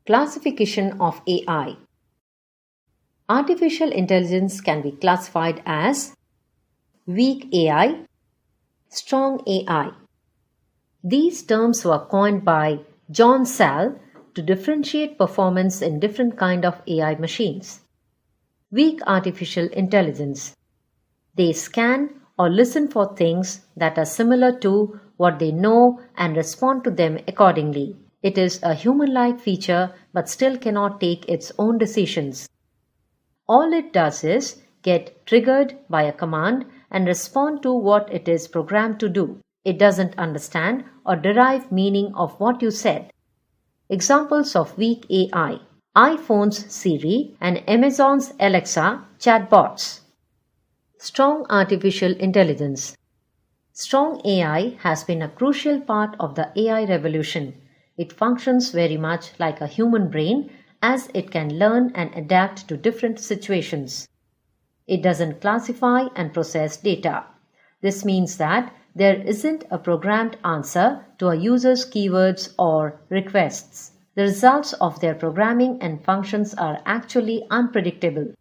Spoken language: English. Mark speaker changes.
Speaker 1: Classification of AI. Artificial intelligence can be classified as weak AI, strong AI. These terms were coined by John Searle to differentiate performance in different kinds of AI machines. Weak artificial intelligence. They scan or listen for things that are similar to what they know and respond to them accordingly. It is a human-like feature but still cannot take its own decisions. All it does is get triggered by a command and respond to what it is programmed to do. It doesn't understand or derive meaning of what you said. Examples of weak AI: iPhone's Siri and Amazon's Alexa chatbots. Strong artificial intelligence. Strong AI has been a crucial part of the AI revolution. It functions very much like a human brain as it can learn and adapt to different situations. It doesn't classify and process data. This means that there isn't a programmed answer to a user's keywords or requests. The results of their programming and functions are actually unpredictable.